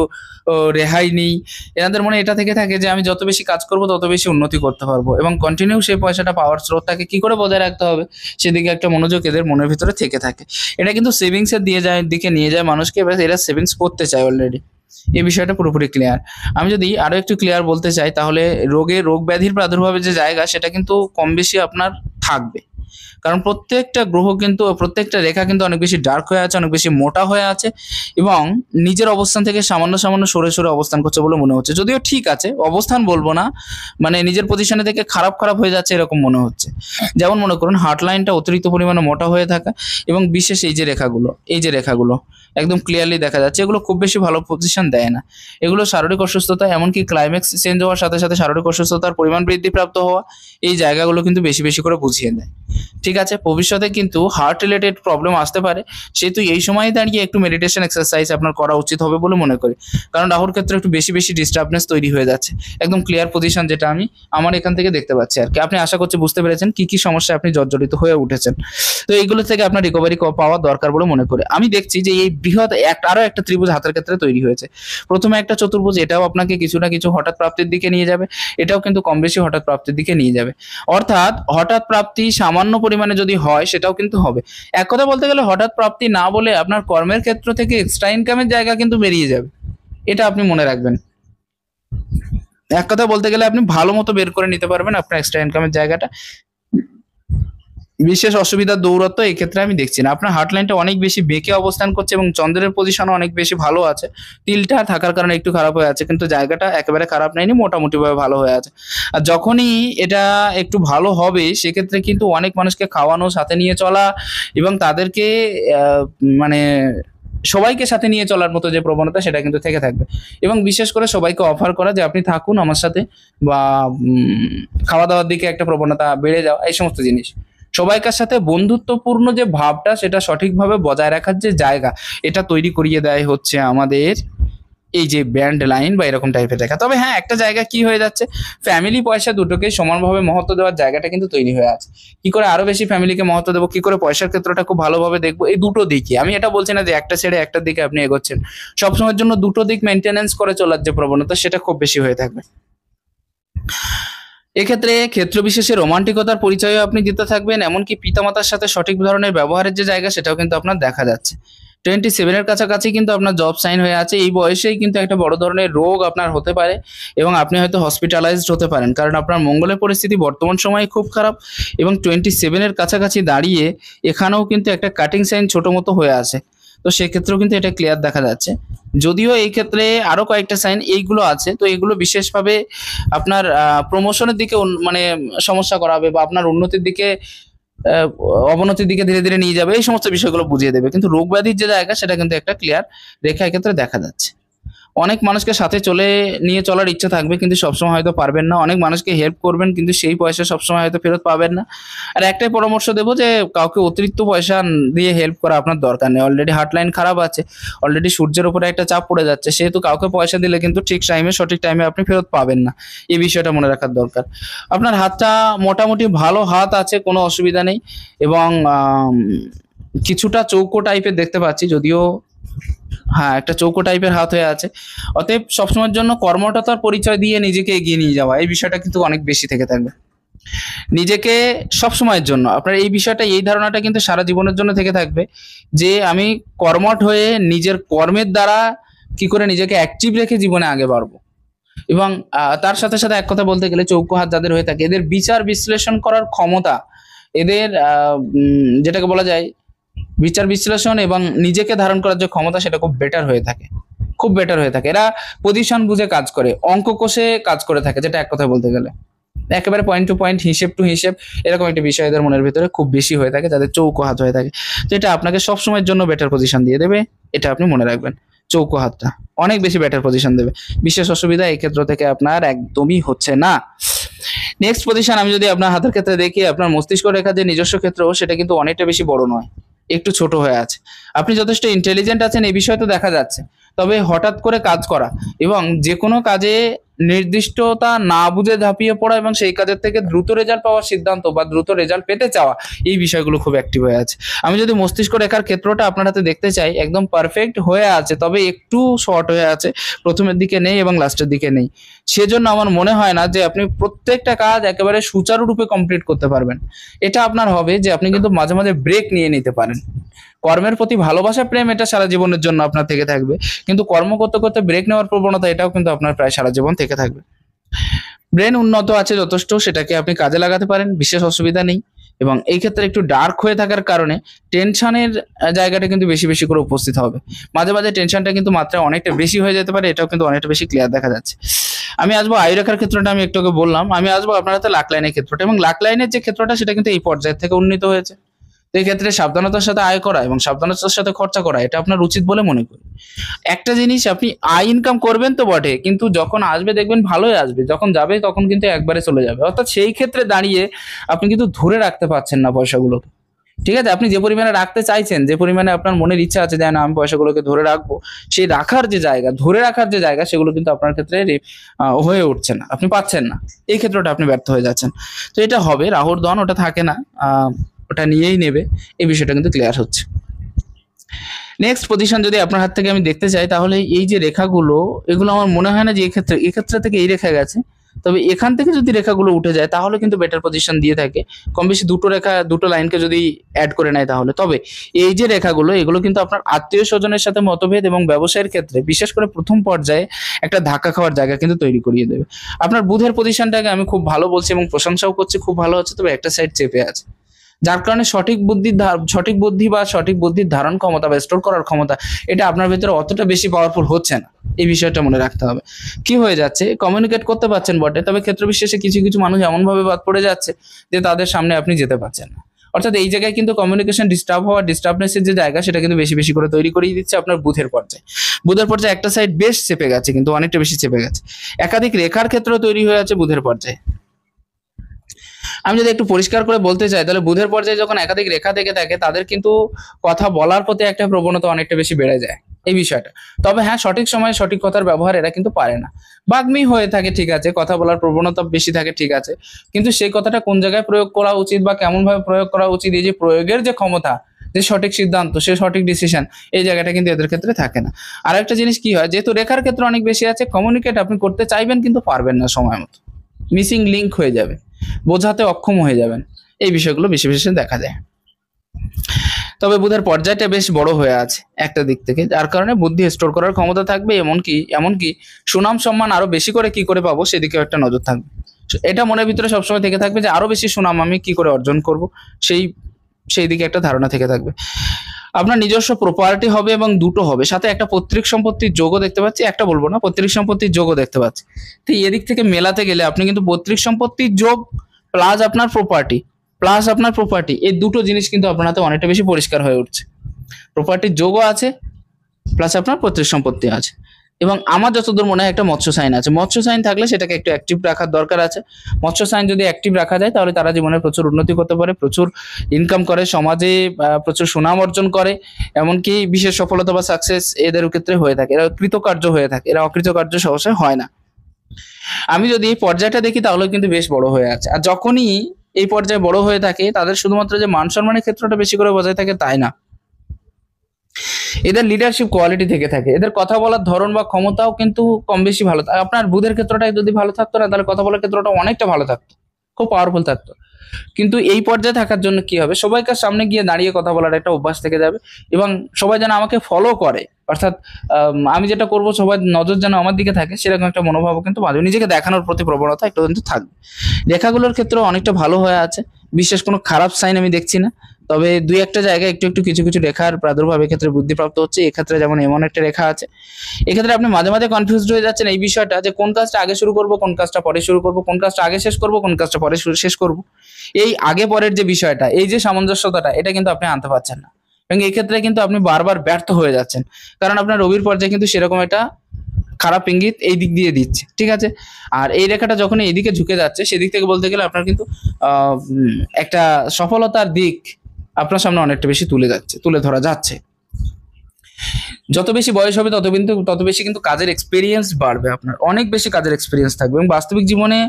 রেহাই নিই। এনাদের মনে এটা থেকে থাকে যে আমি যত বেশি কাজ করব তত বেশি উন্নতি করতে পারবো, এবং কন্টিনিউ সেই পয়সাটা পাওয়ার স্রোতটাকে কি করে বজায় রাখতে হবে সেদিকে একটা মনোযোগ এদের মনের ভিতরে থেকে থাকে। এটা কিন্তু সেভিংসের দিকে নিয়ে যায় মানুষকে, এবার এরা সেভিংস করতে চায় অলরেডি। এই বিষয়টা পুরোপুরি ক্লিয়ার। আমি যদি আরো একটু ক্লিয়ার বলতে চাই, তাহলে রোগ ব্যাধির প্রাদুর্ভাবের যে জায়গা সেটা কিন্তু কম বেশি আপনার থাকবে, কারণ প্রত্যেকটা গ্রহ কিন্তু, প্রত্যেকটা রেখা কিন্তু অনেক বেশি ডার্ক হয়ে আছে, অনেক বেশি মোটা হয়ে আছে, এবং নিজের অবস্থান থেকে সামান্য সামান্য সরে সরে অবস্থান করছে বলে মনে হচ্ছে। যদিও ঠিক আছে, অবস্থান বলবো না, মানে নিজের পজিশনে থেকে খারাপ হয়ে যাচ্ছে এরকম মনে হচ্ছে। যেমন মনে করুন হার্ট লাইনটা অতিরিক্ত পরিমাণে মোটা হয়ে থাকা, এবং বিশেষ এই যে রেখাগুলো একদম ক্লিয়ারলি দেখা যাচ্ছে, এগুলো খুব বেশি ভালো পজিশন দেয় না। এগুলো শারীরিক অসুস্থতা, এমনকি ক্লাইম্যাক্স চেঞ্জ হওয়ার সাথে সাথে শারীরিক অসুস্থতার পরিমাণ বৃদ্ধিপ্রাপ্ত হওয়া, এই জায়গাগুলো কিন্তু বেশি বেশি করে বুঝিয়ে দেয়। ঠিক আছে, ভবিষ্যতে কিন্তু হার্ট রিলেটেড প্রবলেম আসতে পারে, সেহেতু এই সময় দাঁড়িয়ে একটু মেডিটেশন এক্সারসাইজ আপনার করা উচিত হবে বলে মনে করি, কারণ রাহুর ক্ষেত্রে একটু বেশি বেশি ডিস্টার্বনেস তৈরি হয়ে যাচ্ছে। একদম ক্লিয়ার পজিশন যেটা আমি আমার এখান থেকে দেখতে পাচ্ছি আর কি। আপনি আশা করছি বুঝতে পেরেছেন কি কি সমস্যা আপনি জর্জরিত হয়ে উঠেছেন। তো এইগুলো থেকে আপনার রিকভারি পাওয়া দরকার বলে মনে করি। আমি দেখছি যে এই বৃহৎ আরো একটা ত্রিভুজ হাতের ক্ষেত্রে তৈরি হয়েছে। প্রথমে একটা চতুর্ভুজ, এটাও আপনাকে কিছু না কিছু হঠাৎ প্রাপ্তির দিকে নিয়ে যাবে, এটাও কিন্তু কম বেশি হঠাৎ প্রাপ্তির দিকে নিয়ে যাবে। অর্থাৎ হঠাৎ প্রাপ্তি সামান্য পরিমাণে যদি হয় সেটাও কিন্তু হবে। এক কথা বলতে গেলে হঠাৎ প্রাপ্তি না বলে আপনার কর্মের ক্ষেত্র থেকে এক্সট্রা ইনকামের জায়গা কিন্তু বেরিয়ে যাবে, এটা আপনি মনে রাখবেন। এক কথা বলতে গেলে আপনি ভালো মতো বের করে নিতে পারবেন আপনার এক্সট্রা ইনকামের জায়গাটা। বিশেষ অসুবিধার দৌরত্ব এই ক্ষেত্রে আমি দেখছি না। আপনার হার্ট লাইনটা অনেক বেশি বেঁকে অবস্থান করছে, এবং চন্দ্রের পজিশনও অনেক বেশি ভালো আছে। তিলটা থাকার কারণে একটু খারাপ হয়ে আছে, কিন্তু জায়গাটা একেবারে খারাপ নেয়নি, মোটামুটি ভাবে ভালো হয়ে আছে। আর যখনই এটা একটু ভালো হবে সেক্ষেত্রে কিন্তু অনেক মানুষকে খাওয়ানো, সাথে নিয়ে চলা, এবং তাদেরকে মানে সবাইকে সাথে নিয়ে চলার মতো যে প্রবণতা সেটা কিন্তু থেকে থাকবে, এবং বিশেষ করে সবাইকে অফার করা যে আপনি থাকুন আমার সাথে, বা খাওয়া দাওয়ার দিকে একটা প্রবণতা বেড়ে যাওয়া, এই সমস্ত জিনিস। সবাইকার সাথে বন্ধুত্বপূর্ণ যে ভাবটা সেটা সঠিকভাবে বজায় রাখার যে জায়গা, এটা তৈরি করিয়ে দেয় হচ্ছে আমাদের এই যে ব্যান্ড লাইন বা এরকম টাইপের রেখা। তবে হ্যাঁ, একটা জায়গা কি হয়ে যাচ্ছে, ফ্যামিলি পয়সা দুটোকে সমানভাবে মহত্ব দেওয়ার জায়গাটা কিন্তু তৈরি হয়ে আছে। কি করে আরো বেশি ফ্যামিলিকে মহত্ব দেবো, কি করে পয়সার ক্ষেত্রটা খুব ভালোভাবে দেখবো, এই দুটো দিকই। আমি এটা বলছি না যে একটা ছেড়ে একটার দিকে আপনি এগোচ্ছেন, সবসময়ের জন্য দুটো দিক মেনটেনেন্স করে চলার যে প্রবণতা সেটা খুব বেশি হয়ে থাকবে। এক্ষেত্রে ক্ষেত্র বিশেষে রোমান্টিকতার পরিচয় আপনি দিতে থাকবেন, এমনকি পিতামাতার সাথে সঠিক ধরনের ব্যবহারের যে জায়গা সেটাও কিন্তু আপনার দেখা যাচ্ছে। 27-এর কাছাকাছি কিন্তু আপনার জব সাইন হয়ে আছে। এই বয়সেই কিন্তু একটা বড় ধরনের রোগ আপনার হতে পারে, এবং আপনি হয়তো হসপিটালাইজড হতে পারেন, কারণ আপনার মঙ্গলের পরিস্থিতি বর্তমান সময়ে খুব খারাপ, এবং 27-এর কাছাকাছি দাঁড়িয়ে এখানেও কিন্তু একটা কাটিং সাইন ছোট মতো হয়ে আছে। তো সেক্ষেত্রেও কিন্তু এটা ক্লিয়ার দেখা যাচ্ছে। যদিও এই ক্ষেত্রে আরো কয়েকটা সাইন এইগুলো আছে, তো এগুলো বিশেষভাবে আপনার প্রমোশনের দিকে মানে সমস্যা করাবে, বা আপনার উন্নতির দিকে অবনতির দিকে ধীরে ধীরে নিয়ে যাবে, এই সমস্ত বিষয়গুলো বুঝিয়ে দেবে। কিন্তু রোগ ব্যাধির যে জায়গা সেটা কিন্তু একটা ক্লিয়ার রেখা এক্ষেত্রে দেখা যাচ্ছে। অনেক মানুষকে সাথে নিয়ে চলার ইচ্ছা থাকবে, কিন্তু সবসময় হয়তো পারবেন না। অনেক মানুষকে হেল্প করবেন, কিন্তু সেই পয়সা সবসময় হয়তো ফেরত পাবেন না। আর একটাই পরামর্শ দেবো যে কাউকে অতিরিক্ত পয়সা দিয়ে হেল্প করা আপনার দরকার নেই। অলরেডি হার্ট লাইন খারাপ আছে, অলরেডি সূর্যের উপরে একটা চাপ পড়ে যাচ্ছে, সেহেতু কাউকে পয়সা দিলে কিন্তু সঠিক টাইমে আপনি ফেরত পাবেন না, এই বিষয়টা মনে রাখার দরকার। আপনার হাতটা মোটামুটি ভালো হাত আছে, কোনো অসুবিধা নেই, এবং কিছুটা চৌকো টাইপের দেখতে পাচ্ছি, যদিও হ্যাঁ একটা চৌকো টাইপের হাত হয়ে আছে। অতএব সবসময়ের জন্য কর্মঠতার পরিচয় দিয়ে নিজেকে এগিয়ে নিয়ে যাওয়া, এই বিষয়টা কিন্তু অনেক বেশি থেকে থাকবে নিজেকে সবসময়ের জন্য। আপনার এই বিষয়টা, এই ধারণাটা কিন্তু সারা জীবনের জন্য থেকে থাকবে, যে আমি কর্মঠ হয়ে নিজের কর্মের দ্বারা কি করে নিজেকে অ্যাক্টিভ রেখে জীবনে আগে বাড়বো। এবং তার সাথে সাথে এক কথা বলতে গেলে চৌকো হাত যাদের হয়ে থাকে, এদের বিচার বিশ্লেষণ করার ক্ষমতা, এদের যেটাকে বলা যায় বিচার বিশ্লেষণ এবং নিজেকে ধারণ করার যে ক্ষমতা, সেটা খুব বেটার হয়ে থাকে, খুব বেটার হয়ে থাকে। এরা পজিশন বুঝে কাজ করে, অঙ্ক কষে কাজ করে থাকে, যেটা এক কথায় বলতে গেলে একেবারে পয়েন্ট টু পয়েন্ট, হিসেব টু হিসেব, এরকম একটা বিষয় এদের মনের ভিতরে খুব বেশি হয়ে থাকে, যাদের চৌকো হাত হয়ে থাকে। তো এটা আপনাকে সবসময়ের জন্য বেটার পজিশন দিয়ে দেবে, এটা আপনি মনে রাখবেন। চৌকো হাতটা অনেক বেশি বেটার পজিশন দেবে, বিশেষ অসুবিধা এই ক্ষেত্র থেকে আপনার একদমই হচ্ছে না। নেক্সট পজিশন আমি যদি আপনার হাতের ক্ষেত্রে দেখি, আপনার মস্তিষ্ক রেখার যে নিজস্ব ক্ষেত্র সেটা কিন্তু অনেকটা বেশি বড় নয়, একটু ছোট হয়ে আছে। আপনি যথেষ্ট ইন্টেলিজেন্ট আছেন এই বিষয় তো দেখা যাচ্ছে, তবে হঠাৎ করে কাজ করা এবং যে কোনো কাজে নির্দিষ্টতা না বুঝে ঝাঁপিয়ে পড়া এবং সেই কাজের থেকে দ্রুত রেজাল্ট পাওয়ার সিদ্ধান্ত বা দ্রুত রেজাল্ট পেতে চাওয়া, এই বিষয়গুলো খুব অ্যাক্টিভ হয়ে আছে। আমি যদি মস্তিষ্ক রেখার ক্ষেত্রটা আপনার হাতে দেখতে চাই, একদম পারফেক্ট হয়ে আছে, তবে একটু শর্ট হয়ে আছে, প্রথমের দিকে নেই এবং লাস্টের দিকে নেই। সেজন্য আমার মনে হয় না যে আপনি প্রত্যেকটা কাজ একেবারে সুচারুরূপে কমপ্লিট করতে পারবেন। এটা আপনার হবে যে আপনি কিন্তু মাঝে মাঝে ব্রেক নিয়ে নিতে পারেন। কর্মের প্রতি ভালোবাসা, প্রেম, এটা সারা জীবনের জন্য আপনার থেকে থাকবে, কিন্তু কর্ম করতে করতে ব্রেক নেওয়ার প্রবণতা, এটাও কিন্তু আপনার প্রায় সারা জীবন থেকে থাকবে। ব্রেন উন্নত আছে যথেষ্ট, সেটাকে আপনি কাজে লাগাতে পারেন, বিশেষ অসুবিধা নেই। এবং এই ক্ষেত্রে একটু ডার্ক হয়ে থাকার কারণে টেনশনের জায়গাটা কিন্তু বেশি বেশি করে উপস্থিত হবে। মাঝে মাঝে টেনশনটা কিন্তু মাত্রা অনেকটা বেশি হয়ে যেতে পারে, এটাও কিন্তু অনেকটা বেশি ক্লিয়ার দেখা যাচ্ছে। আমি আসবো আয়ুরেখার ক্ষেত্রটা, আমি একটু আগে বললাম। আমি আসবো আপনার হাতে লাক লাইনের ক্ষেত্রটা, এবং লাক লাইনের যে ক্ষেত্রটা সেটা কিন্তু এই পর্যায়ের থেকে উন্নীত হয়েছে। তো এই ক্ষেত্রে সাবধানতার সাথে আয় করা এবং সাবধানতার সাথে খরচা করা, এটা আপনার উচিত বলে মনে করি। একটা জিনিস, আপনি আয় ইনকাম করবেন তো বটে, কিন্তু যখন আসবে দেখবেন ভালোই আসবে, যখন যাবে তখন কিন্তু একবারে চলে যাবে। অর্থাৎ সেই ক্ষেত্রে দাঁড়িয়ে আপনি কিন্তু ধরে রাখতে পারছেন না পয়সাগুলোকে। ঠিক আছে, আপনি যে পরিমাণে রাখতে চাইছেন, যে পরিমাণে আপনার মনের ইচ্ছা আছে যে না আমি পয়সাগুলোকে ধরে রাখবো, সেই রাখার যে জায়গা, ধরে রাখার যে জায়গা, সেগুলো কিন্তু আপনার ক্ষেত্রে হয়ে উঠছে না, আপনি পাচ্ছেন না। এই ক্ষেত্রটা আপনি ব্যর্থ হয়ে যাচ্ছেন। তো এটা হবে রাহুর দন, ওটা থাকে না, ওটা নিয়েই নেবে, এই বিষয়টা কিন্তু ক্লিয়ার হচ্ছে। নেক্সট পজিশন যদি আপনার হাত থেকে আমি দেখতে চাই, তাহলে এই যে রেখাগুলো, এগুলো আমার মনে হয় না যে এক্ষেত্রে থেকে এই রেখা গেছে, তবে এখান থেকে যদি রেখাগুলো উঠে যায় তাহলে কিন্তু বেটার পজিশন দিয়ে থাকে। কম বেশি দুটো রেখা, দুটো লাইনকে যদি অ্যাড করে নেয় তাহলে। তবে এই যে রেখাগুলো, এগুলো কিন্তু আপনার আত্মীয় স্বজনের সাথে মতভেদ এবং ব্যবসায়ের ক্ষেত্রে, বিশেষ করে প্রথম পর্যায়ে একটা ধাক্কা খাওয়ার জায়গা কিন্তু তৈরি করিয়ে দেবে। আপনার বুধের পজিশনটাকে আমি খুব ভালো বলছি এবং প্রশংসাও করছি, খুব ভালো হচ্ছে, তবে একটা সাইড চেপে আছে, যার কারণে সঠিক বুদ্ধি বা সঠিক বুদ্ধির ধারণ ক্ষমতা বা স্টোর করার ক্ষমতা, এটা আপনার ভিতরে অতটা বেশি পাওয়ারফুল হচ্ছে না। এই বিষয়টা মনে রাখতে হবে। কি হয়ে যাচ্ছে, কমিউনিকেট করতে পারছেন বটে, তবে ক্ষেত্র বিশেষে কিছু কিছু মানুষ এমন ভাবে বাদ পড়ে যাচ্ছে যে তাদের সামনে আপনি যেতে পারছেন না। অর্থাৎ এই জায়গায় কিন্তু কমিউনিকেশন ডিস্টার্ব হওয়া, ডিস্টার্বনেসের যে জায়গা, সেটা কিন্তু বেশি বেশি করে তৈরি করিয়ে দিচ্ছে আপনার বুধের পর্যায়ে। বুধের পর্যায়ে একটা সাইড বেশ চেপে গেছে, কিন্তু অনেকটা বেশি চেপে গেছে। একাধিক রেখার ক্ষেত্র তৈরি হয়ে আছে বুধের পর্যায়ে। আমি যদি একটু পরিষ্কার করে বলতে চাই, তাহলে বুধের পর্যায়ে যখন একাধিক রেখা থেকে থাকে, তাদের কিন্তু কথা বলার প্রতি একটা প্রবণতা অনেকটা বেশি বেড়ে যায়, এই বিষয়টা। তবে হ্যাঁ, সঠিক সময়ে সঠিক কথার ব্যবহার এরা কিন্তু পারে না। বাগ্মী হয়ে থাকে, ঠিক আছে, কথা বলার প্রবণতা বেশি থাকে, ঠিক আছে, কিন্তু সেই কথাটা কোন জায়গায় প্রয়োগ করা উচিত বা কেমন ভাবে প্রয়োগ করা উচিত, এই যে প্রয়োগের যে ক্ষমতা, যে সঠিক সিদ্ধান্ত, সে সঠিক ডিসিশন, এই জায়গাটা কিন্তু এদের ক্ষেত্রে থাকে না। আর একটা জিনিস কি হয়, যেহেতু রেখার ক্ষেত্রে অনেক বেশি আছে, কমিউনিকেট আপনি করতে চাইবেন কিন্তু পারবেন না সময় মতো, মিসিং লিঙ্ক হয়ে যাবে, বোঝাতে অক্ষম হয়ে যাবেন, এই বিষয়গুলো বেশি বেশি দেখা যায়। তবে বুধের পর্যায়টা বেশ বড় হয়ে আছে একটা দিক থেকে, যার কারণে বুদ্ধি স্টোর করার ক্ষমতা থাকবে, এমনকি সুনাম সম্মান আরো বেশি করে কি করে পাবো সেদিকেও একটা নজর থাকবে। এটা মনের ভিতরে সবসময় থেকে থাকবে যে আরো বেশি সুনাম আমি কি করে অর্জন করব, সেই দিকে একটা ধারণা থেকে থাকবে। আপনার নিজস্ব প্রপার্টি হবে এবং দুটো হবে, সাথে একটা পৈতৃক সম্পত্তির যোগও দেখতে পাচ্ছি, একটা বলবো না, পৈতৃক সম্পত্তির যোগও দেখতে পাচ্ছি। তো এদিক থেকে মেলাতে গেলে আপনি কিন্তু পৈতৃক সম্পত্তির যোগ প্লাস আপনার প্রপার্টি, এই দুটো জিনিস কিন্তু আপনার হাতে অনেকটা বেশি পরিষ্কার হয়ে উঠছে। প্রপার্টির যোগও আছে, প্লাস আপনার পৈতৃক সম্পত্তি আছে। এবং আমার যতদূর মনে হয় একটা মৎস্য সাইন আছে, মৎস্য সাইন থাকলে সেটাকে একটু অ্যাক্টিভ রাখার দরকার আছে। মৎস্য সাইন যদি অ্যাক্টিভ রাখা যায়, তাহলে তারা জীবনে প্রচুর উন্নতি করতে পারে, প্রচুর ইনকাম করে, সমাজে প্রচুর সুনাম অর্জন করে, এমনকি বিশেষ সফলতা বা সাকসেস এদের ক্ষেত্রে হয়ে থাকে, এরা কৃতকার্য হয়ে থাকে, এরা অকৃতকার্য সহসা হয় না। আমি যদি এই পর্যায়টা দেখি, তাহলে কিন্তু বেশ বড় হয়ে আছে। আর যখনই এই পর্যায়ে বড় হয়ে থাকে, তাদের শুধুমাত্র যে মান সম্মানের ক্ষেত্রটা বেশি করে বজায় থাকে তাই না, এদের লিডারশিপ কোয়ালিটি থেকে থাকে, এদের কথা বলার ধরন বা ক্ষমতাও কিন্তু কম বেশি ভালো। আপনার বুধের ক্ষেত্রটা যদি ভালো থাকতো না, তাহলে কথা বলার ক্ষেত্রটা অনেকটা ভালো থাকতো, খুব পাওয়ারফুল থাকতো। কিন্তু এই পর্যায়ে থাকার জন্য কি হবে, সবাইকার সামনে গিয়ে দাঁড়িয়ে কথা বলার একটা অভ্যাস থেকে যাবে, এবং সবাই যেন আমাকে ফলো করে, অর্থাৎ আমি যেটা করব সবাই নজর যেন আমার দিকে থাকে, সেরকম একটা মনোভাব কিন্তু বাঁধবে, নিজেকে দেখানোর প্রতি প্রবণতা একটু কিন্তু থাকবে। রেখাগুলোর ক্ষেত্রেও অনেকটা ভালো হয়ে আছে, বিশেষ কোনো খারাপ সাইন আমি দেখছি না। তবে দুই একটা জায়গায় একটু একটু কিছু কিছু রেখার প্রাদুর্ভাবের ক্ষেত্রে বৃদ্ধিপ্রাপ্ত হচ্ছে। এক্ষেত্রে যেমন এমন একটা রেখা আছে, এক্ষেত্রে আপনি মাঝে মাঝে কনফিউজড হয়ে যাচ্ছেন এই বিষয়টা, যে কোন কাজটা আগে শুরু করব, কোন কাজটা পরে শুরু করব, কোন কাজটা আগে শেষ করব, কোন কাজটা পরে শেষ করব। এই আগে পরের যে বিষয়টা, এই যে সামঞ্জস্যতাটা, এটা কিন্তু আপনি আনতে পারছেন না, এবং এই ক্ষেত্রে কিন্তু আপনি বারবার ব্যর্থ হয়ে যাচ্ছেন, কারণ আপনার রবির পর্যায়ে কিন্তু সেরকম একটা খারাপ ইঙ্গিত এই দিক দিয়ে দিচ্ছে, ঠিক আছে। আর এই রেখাটা যখন এইদিকে ঝুঁকে যাচ্ছে, সেদিক থেকে বলতে গেলে আপনার কিন্তু একটা সফলতার দিক আপনার সামনে অনেকটা বেশি তুলে ধরা যাচ্ছে। যত বেশি বয়স হবে তত বেশি কিন্তু কাজের এক্সপিরিয়েন্স বাড়বে, আপনার অনেক বেশি কাজের এক্সপিরিয়েন্স থাকবে এবং বাস্তবিক জীবনে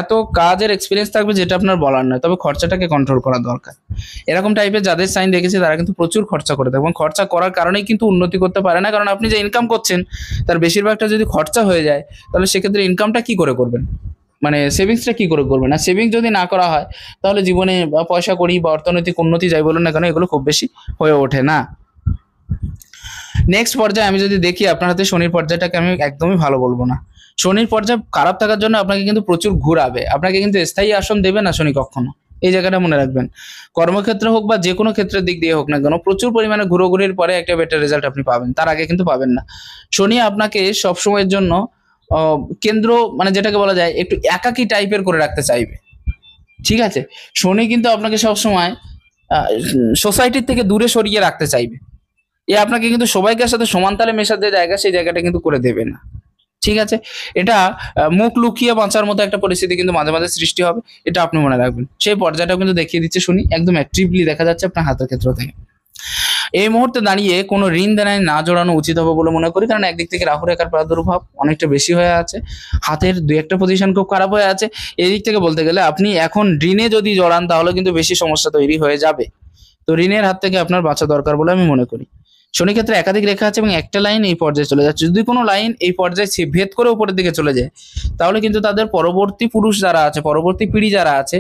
এত কাজের এক্সপিরিয়েন্স থাকবে যেটা আপনার বলার নয়, তবে খরচাটাকে কন্ট্রোল করা দরকার। এরকম টাইপের যাদের সাইন দেখেছি তারা কিন্তু প্রচুর খরচা করে থাকে এবং খরচা করার কারণেই কিন্তু উন্নতি করতে পারে না, কারণ আপনি যে ইনকাম করছেন তার বেশিরভাগটা যদি খরচা হয়ে যায় তাহলে সেক্ষেত্রে ইনকামটা কি করে করবেন, মানে সেভিংসটা কি করে করবেন। আর সেভিংস যদি না করা হয় তাহলে জীবনে পয়সা কড়ি বা অর্থনৈতিক উন্নতি যাই বলুন না কেন এগুলো খুব বেশি হয়ে ওঠে না। নেক্সট পর্যায়ে আমি যদি দেখি আপনার হাতে শনির পর্যায়টাকে আমি একদমই ভালো বলবো না। শনির পর্যায় খারাপ থাকার জন্য আপনাকে কিন্তু প্রচুর ঘুরাবে, আপনাকে কিন্তু স্থায়ী আসন দেবে না শনি কখনো, এই জায়গাটা মনে রাখবেন। কর্মক্ষেত্রে হোক বা যে কোনো ক্ষেত্রের দিক দিয়ে হোক না কেন প্রচুর পরিমাণে ঘুরোঘুরির পরে একটা বেটার রেজাল্ট আপনি পাবেন, তার আগে কিন্তু পাবেন না। শনি আপনাকে সবসময়ের জন্য কেন্দ্র মানে যেটাকে বলা যায় একটু একাকী টাইপের করে রাখতে চাইবে, ঠিক আছে। শনি কিন্তু আপনাকে সবসময় সোসাইটির থেকে দূরে সরিয়ে রাখতে চাইবে, আপনাকে কিন্তু সবাইকার সাথে সমান তালে মেশার যে জায়গা সেই জায়গাটা কিন্তু করে দেবে না, ঠিক আছে। এটা মুখ লুকিয়ে বাঁচার মতো একটা পরিস্থিতি কিন্তু মাঝে মাঝে সৃষ্টি হবে, এটা আপনি মনে রাখবেন। সেই পর্যায়টাও কিন্তু দেখিয়ে দিচ্ছে শুনি, একদম অ্যাক্টিভলি দেখা যাচ্ছে আপনার হাতের ক্ষেত্র থেকে। এই মুহূর্তে দাঁড়িয়ে কোনো ঋণ দেনায় না জড়ানো উচিত হবে বলে মনে করি, কারণ একদিক থেকে রাহু রেখার প্রাদুর্ভাব অনেকটা বেশি হয়ে আছে, হাতের দুই একটা পজিশন খুব খারাপ হয়ে আছে। এই দিক থেকে বলতে গেলে আপনি এখন ঋণে যদি জড়ান তাহলে কিন্তু বেশি সমস্যা তৈরি হয়ে যাবে, তো ঋণের হাত থেকে আপনার বাঁচা দরকার বলে আমি মনে করি। শনি ক্ষেত্রে একাধিক রেখা আছে এবং একটা লাইন এই পর্যায়ে চলে যাচ্ছে, যদি কোনো লাইন এই পর্যায়ে ভেদ করে উপরের দিকে চলে যায় তাহলে কিন্তু তাদের পরবর্তী পুরুষ যারা আছে, পরবর্তী পিঢ়ি যারা আছে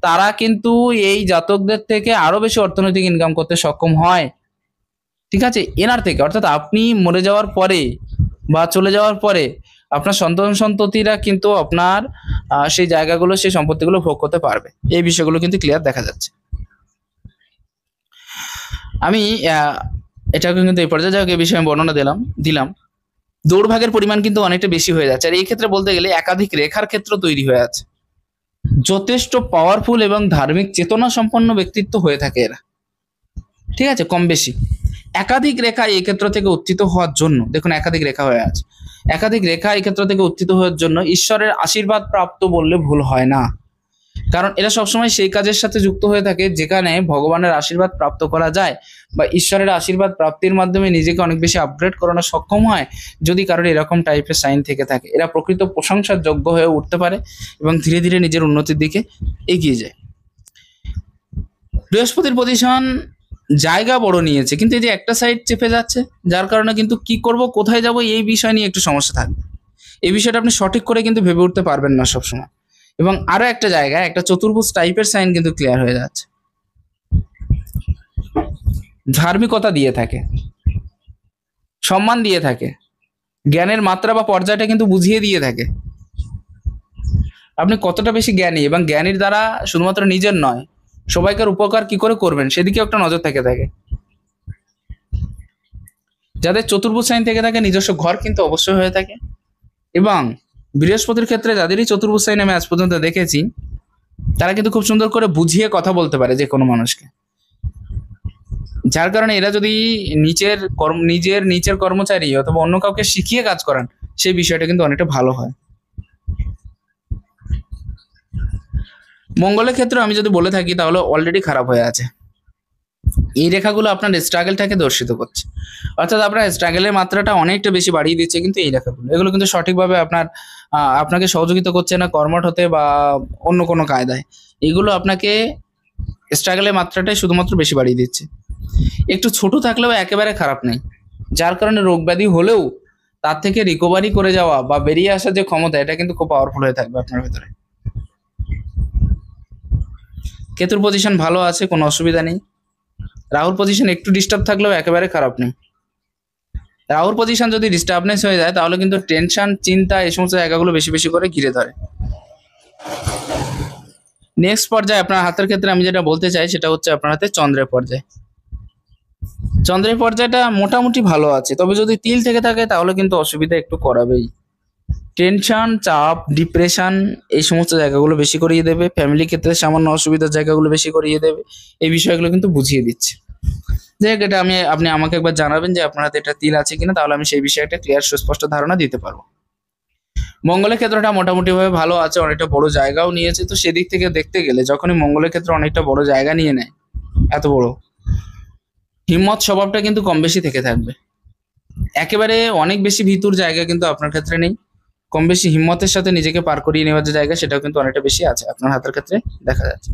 তারা কিন্তু এই জাতকদের থেকে আরো বেশি অর্থনৈতিক ইনকাম করতে সক্ষম হয়, ঠিক আছে, এনার থেকে। অর্থাৎ আপনি মরে যাওয়ার পরে বা চলে যাওয়ার পরে আপনার সন্তান সন্ততিরা কিন্তু আপনার সেই জায়গাগুলো সেই সম্পত্তিগুলো ভোগ করতে পারবে, এই বিষয়গুলো কিন্তু ক্লিয়ার দেখা যাচ্ছে। আমি এটাকে কিন্তু এই পর্যায়ে যাই হোক এই বিষয়ে বর্ণনা দিলাম। দৌড়ভাগের পরিমাণ কিন্তু অনেকটা বেশি হয়ে যাচ্ছে, আর এই ক্ষেত্রে বলতে গেলে একাধিক রেখার ক্ষেত্র তৈরি হয়ে আছে। যথেষ্ট পাওয়ারফুল এবং ধার্মিক চেতনা সম্পন্ন ব্যক্তিত্ব হয়ে থাকে এরা, ঠিক আছে, কম বেশি। একাধিক রেখা এই ক্ষেত্র থেকে উত্থিত হওয়ার জন্য, দেখুন একাধিক রেখা হয়ে আছে, একাধিক রেখা এই ক্ষেত্র থেকে উত্থিত হওয়ার জন্য ঈশ্বরের আশীর্বাদ প্রাপ্ত বললে ভুল হয় না, কারণ এরা সবসময় সেই কাজের সাথে যুক্ত হয়ে থাকে যেখানে ভগবানের আশীর্বাদ প্রাপ্ত করা যায় বা ঈশ্বরের আশীর্বাদ প্রাপ্তির মাধ্যমে নিজেকে অনেক বেশি আপগ্রেড করানো সক্ষম হয়। যদি কারোর এরকম টাইপের সাইন থেকে থাকে এরা প্রকৃত প্রশংসার যোগ্য হয়ে উঠতে পারে এবং ধীরে ধীরে নিজের উন্নতির দিকে এগিয়ে যায়। বৃহস্পতির পজিশন জায়গা বড় নিয়েছে, কিন্তু এই যে একটা সাইড চেপে যাচ্ছে যার কারণে কিন্তু কি করব কোথায় যাব এই বিষয় নিয়ে একটু সমস্যা থাকবে, এই বিষয়টা আপনি সঠিক করে কিন্তু ভেবে উঠতে পারবেন না সবসময়। এবং আরো একটা জায়গায় একটা চতুর্ভুজ টাইপের সাইন কিন্তু ক্লিয়ার হয়ে যাচ্ছে, ধার্মিকতা দিয়ে থাকে, সম্মান দিয়ে থাকে, জ্ঞানের মাত্রা বা পর্যায়টা কিন্তু বুঝিয়ে দিয়ে থাকে আপনি কতটা বেশি জ্ঞানী, এবং জ্ঞানীর দ্বারা শুধুমাত্র নিজের নয় সবাইকার উপকার কি করে করবেন সেদিকে একটা নজর থেকে থাকে। যাদের চতুর্ভুজ সাইন থেকে থাকে নিজস্ব ঘর কিন্তু অবশ্যই হয়ে থাকে, এবং বৃহস্পতির ক্ষেত্রে যাদেরই চতুর্ভুজ সাইন আমি আজ পর্যন্ত দেখেছি তারা কিন্তু খুব সুন্দর করে বুঝিয়ে কথা বলতে পারে যে কোনো মানুষকে, যার কারণে এরা যদি নিজের নিচের কর্মচারী অথবা অন্য কাউকে শিখিয়ে কাজ করান সেই বিষয়টা কিন্তু অনেকটা ভালো হয়। মঙ্গলের ক্ষেত্রে আমি যদি বলে থাকি তাহলে অলরেডি খারাপ হয়ে আছে, এই রেখাগুলো আপনার স্ট্রাগলটাকে দর্শিত করছে, অর্থাৎ আপনার স্ট্রাগলের মাত্রাটা অনেকটা বেশি বাড়িয়ে দিচ্ছে, কিন্তু এই রেখাগুলো এগুলো কিন্তু সঠিকভাবে আপনাকে সহযোগিতা করছে না কর্মঠ হতে বা অন্য কোনো কায়দায়, এগুলো আপনাকে স্ট্রাগলের মাত্রাটাই শুধুমাত্র বেশি বাড়িয়ে দিচ্ছে। একটু ছোট থাকলেও একেবারে খারাপ নেই, যার কারণে রোগ ব্যাধি হলেও তার থেকে রিকভারি করে যাওয়া বা বেরিয়ে আসার যে ক্ষমতা এটা কিন্তু খুব পাওয়ারফুল হয়ে থাকবে আপনার ভেতরে। কেতুর পজিশন ভালো আছে, কোনো অসুবিধা নেই। রাহুর পজিশন একটু ডিস্টার্ব থাকলেও একেবারে খারাপ নেই। রাহুর পজিশন যদি ডিস্টার্বনেস হয়ে যায় তাহলে কিন্তু টেনশন চিন্তা এই সমস্ত জায়গাগুলো বেশি বেশি করে ঘিরে ধরে। নেক্সট পর্যায়ে আপনার হাতের ক্ষেত্রে আমি যেটা বলতে চাই সেটা হচ্ছে আপনার হাতে চন্দ্রের পর্যায়। চন্দ্রের পর্যায়টা মোটামুটি ভালো আছে, তবে যদি তিল থেকে থাকে তাহলে কিন্তু অসুবিধা একটু করাবেই। টেনশন, চাপ, ডিপ্রেশন এই সমস্ত জায়গাগুলো বেশি করিয়ে দেবে, ফ্যামিলি ক্ষেত্রে সামান্য অসুবিধার জায়গাগুলো বেশি করিয়ে দেবে, এই বিষয়গুলো কিন্তু বুঝিয়ে দিচ্ছে। যাই হোক, এটা আপনি আমাকে একবার জানাবেন যে আপনার হাতে এটা তিল আছে কিনা, তাহলে আমি সেই বিষয়ে একটা ক্লিয়ার সুস্পষ্ট ধারণা দিতে পারবো। মঙ্গলের ক্ষেত্রটা মোটামুটি ভাবে ভালো আছে, অনেকটা বড় জায়গাও নিয়েছে, তো সেদিক থেকে দেখতে গেলে যখনই মঙ্গলের ক্ষেত্রে অনেকটা বড় জায়গা নিয়ে নেয় এত বড়। হিম্মত স্বভাবটা কিন্তু কম বেশি থেকে থাকবে। একেবারে অনেক বেশি ভিতর জায়গা কিন্তু আপনার ক্ষেত্রে নেই। কম বেশি হিম্মতের সাথে নিজেকে পার করিয়ে নেওয়ার যে জায়গা, সেটাও কিন্তু অনেকটা বেশি আছে আপনার হাতের ক্ষেত্রে দেখা যাচ্ছে।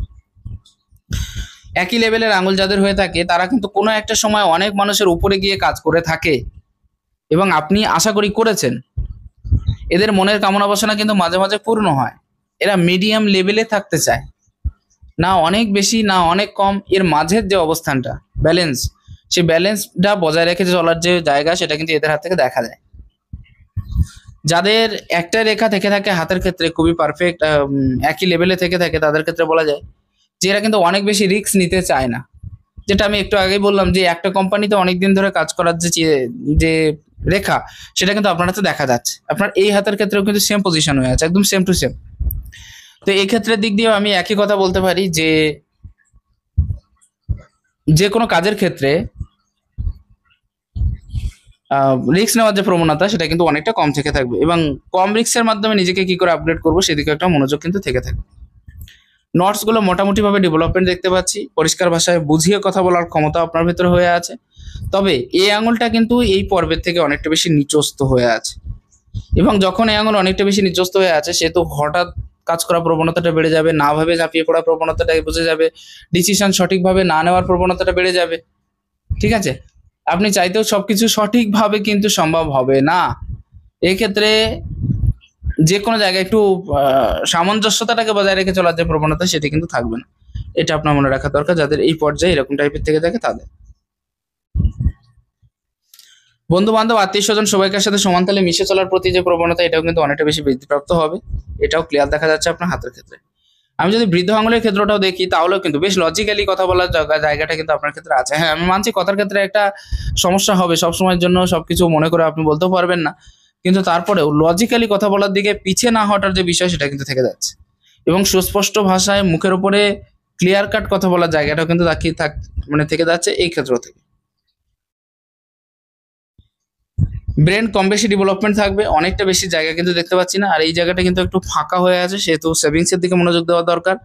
একই লেভেলের আঙুল যাদের হয়ে থাকে তারা কিন্তু কোনো একটা সময় অনেক মানুষের উপরে গিয়ে কাজ করে থাকে, এবং আপনি আশা করি করেছেন। এদের মনের কামনা বাসনা কিন্তু মাঝে মাঝে পূর্ণ হয়। এরা মিডিয়াম লেভেলে থাকতে চায়, না অনেক বেশি না অনেক কম, এর মাঝের যে অবস্থানটা ব্যালেন্স, সেই ব্যালেন্সটা বজায় রেখে চলার যে জায়গা, সেটা কিন্তু এদের হাত থেকে দেখা যায়। যাদের একটা রেখা থেকে থাকে হাতের ক্ষেত্রে খুবই পারফেক্ট, একই লেভেলে থেকে থাকে, তাদের ক্ষেত্রে বলা যায় যে এরা কিন্তু অনেক বেশি রিস্ক নিতে চায় না। যেটা আমি একটু আগেই বললাম যে একটা কোম্পানিতে অনেকদিন ধরে কাজ করার যে রেখা, সেটা কিন্তু আপনার হাতে দেখা যাচ্ছে। আপনার এই হাতের ক্ষেত্রেও কিন্তু সেম পজিশন হয়ে আছে, একদম সেম টু সেম। তো এই ক্ষেত্রের দিক দিয়েও আমি একই কথা বলতে পারি যে যে কোনো কাজের ক্ষেত্রে রিস্ক নেওয়ার যে প্রবণতা, সেটা কিন্তু অনেকটা কম থেকে থাকবে, এবং কম রিস্কের মাধ্যমে নিজেকে কি করে আপগ্রেড করবো সেদিকে একটা মনোযোগ কিন্তু থেকে থাকবে। নোটস গুলো মোটামুটি ভাবে ডেভেলপমেন্ট দেখতে পাচ্ছি, পরিষ্কার ভাষায় বুঝিয়ে কথা বলার ক্ষমতা আপনার ভেতরে হয়ে আছে। তবে এই আঙুলটা কিন্তু এই পর্বের থেকে অনেকটা বেশি নিচস্ত হয়ে আছে, এবং যখন এই আঙুল অনেকটা বেশি নিচস্ত হয়ে আছে, সে তো হঠাৎ কাজ করার প্রবণতাটা বেড়ে যাবে, না ভাবে ঝাঁপিয়ে পড়ার প্রবণতাটা বুঝে যাবে, ডিসিশন সঠিকভাবে না নেওয়ার প্রবণতাটা বেড়ে যাবে। ঠিক আছে, আপনি চাইতেও সবকিছু সঠিকভাবে কিন্তু সম্ভব হবে না। এক্ষেত্রে যে কোনো জায়গায় একটু সামঞ্জস্যতাটাকে বজায় রেখে চলার যে প্রবণতা, সেটি কিন্তু থাকবে না। এটা আপনার মনে রাখা দরকার যাদের এই পর্যায়ে এরকম টাইপের থেকে থাকে তাদের। বন্ধু বান্ধব আত্মীয় স্বজন সবাইকার সাথে সমান তালে মিশে চলার প্রতি যে প্রবণতা, এটাও কিন্তু অনেকটা বেশি বৃদ্ধিপ্রাপ্ত হবে। এটাও ক্লিয়ার দেখা যাচ্ছে আপনার হাতের ক্ষেত্রে। আমি যদি বৃদ্ধ আঙুলের ক্ষেত্রটাও দেখি, তাহলেও কিন্তু বেশ লজিক্যালি কথা বলার জায়গাটা কিন্তু আপনার ক্ষেত্রে আছে। হ্যাঁ, আমি মানছি কথার ক্ষেত্রে একটা সমস্যা হবে, সবসময়ের জন্য সবকিছু মনে করে আপনি বলতেও পারবেন না, কিন্তু তারপরেও লজিক্যালি কথা বলার দিকে পিছিয়ে না হওয়ার যে বিষয়, সেটা কিন্তু থেকে যাচ্ছে, এবং সুস্পষ্ট ভাষায় মুখের উপরে ক্লিয়ার কাট কথা বলার জায়গাটাও কিন্তু মানে থেকে যাচ্ছে এই ক্ষেত্র থেকে। ব্রেন কম বেশি ডেভেলপমেন্ট থাকবে, অনেকটা বেশি জায়গা কিন্তু দেখতে পাচ্ছি না, আর এই জায়গাটা কিন্তু একটু ফাঁকা হয়ে আছে, সেহেতু সেভিংস এর দিকে মনোযোগ দেওয়া দরকার,